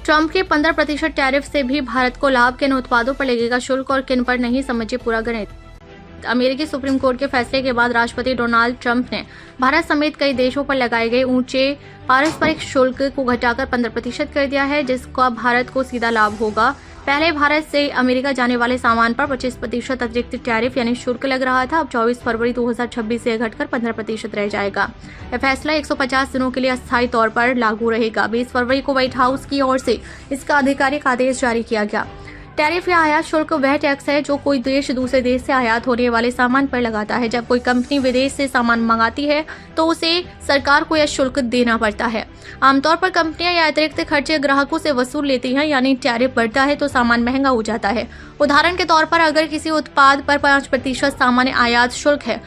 Trump के 15% tariff से भी भारत को लाभ, किन उत्पादों पर लगेगा शुल्क और किन पर नहीं, समझिए पूरा गणित। अमेरिकी सुप्रीम कोर्ट के फैसले के बाद राष्ट्रपति डोनाल्ड ट्रंप ने भारत समेत कई देशों पर लगाए गए ऊंचे पारस्परिक शुल्क को घटाकर 15% कर दिया है, जिसका भारत को सीधा लाभ होगा। पहले भारत से अमेरिका जाने वाले सामान पर 25% अतिरिक्त टैरिफ यानी शुल्क लग रहा था। अब 24 फरवरी 2026 से घटकर 15% रह जाएगा। यह फैसला 150 दिनों के लिए अस्थायी तौर पर लागू रहेगा। 20 फरवरी को व्हाइट हाउस की ओर से इसका आधिकारिक आदेश जारी किया गया। टैरिफ या आयात शुल्क वह टैक्स है जो कोई देश दूसरे देश से आयात होने वाले सामान पर लगाता है। जब कोई कंपनी विदेश से सामान मंगाती है तो उसे सरकार को यह शुल्क देना पड़ता है। आमतौर पर कंपनियां यह अतिरिक्त खर्चे ग्राहकों से वसूल लेती हैं, यानी टैरिफ बढ़ता है तो सामान महंगा हो जाता है। उदाहरण के तौर पर अगर किसी उत्पाद पर 5% सामान्य आयात शुल्क है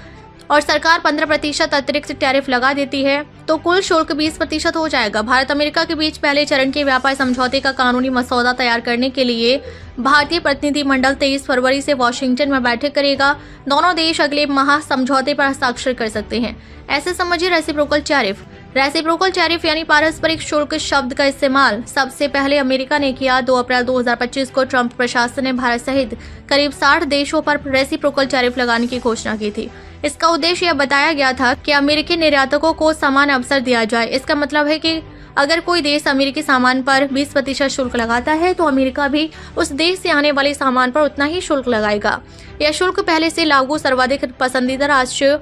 और सरकार 15% अतिरिक्त टैरिफ लगा देती है तो कुल शुल्क 20% हो जाएगा। भारत अमेरिका के बीच पहले चरण के व्यापार समझौते का कानूनी मसौदा तैयार करने के लिए भारतीय प्रतिनिधिमंडल 23 फरवरी से वॉशिंगटन में बैठक करेगा। दोनों देश अगले माह समझौते पर हस्ताक्षर कर सकते हैं। ऐसे समझिए रेसिप्रोकल टैरिफ। रेसिप्रोकल टैरिफ यानी पारस्परिक शुल्क शब्द का इस्तेमाल सबसे पहले अमेरिका ने किया। 2 अप्रैल 2025 को ट्रंप प्रशासन ने भारत सहित करीब 60 देशों पर रेसिप्रोकल टैरिफ लगाने की घोषणा की थी। इसका उद्देश्य यह बताया गया था कि अमेरिकी निर्यातकों को समान अवसर दिया जाए। इसका मतलब है कि अगर कोई देश अमेरिकी सामान पर 20% शुल्क लगाता है तो अमेरिका भी उस देश से आने वाले सामान पर उतना ही शुल्क लगाएगा। यह शुल्क पहले से लागू सर्वाधिक पसंदीदा राष्ट्र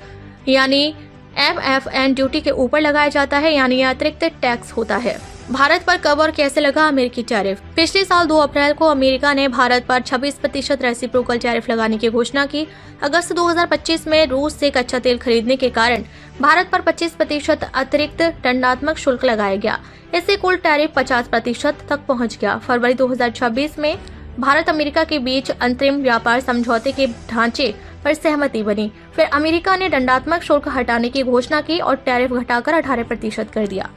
यानी MFN ड्यूटी के ऊपर लगाया जाता है, यानी यह अतिरिक्त टैक्स होता है। भारत पर कब और कैसे लगा अमेरिकी टैरिफ? पिछले साल 2 अप्रैल को अमेरिका ने भारत पर 26% रेसिप्रोकल टैरिफ लगाने की घोषणा की। अगस्त 2025 में रूस से कच्चा तेल खरीदने के कारण भारत पर 25% अतिरिक्त दंडात्मक शुल्क लगाया गया। इससे कुल टैरिफ 50% तक पहुंच गया। फरवरी 2026 में भारत अमेरिका के बीच अंतरिम व्यापार समझौते के ढांचे पर सहमति बनी। फिर अमेरिका ने दंडात्मक शुल्क हटाने की घोषणा की और टैरिफ घटाकर 18% कर दिया।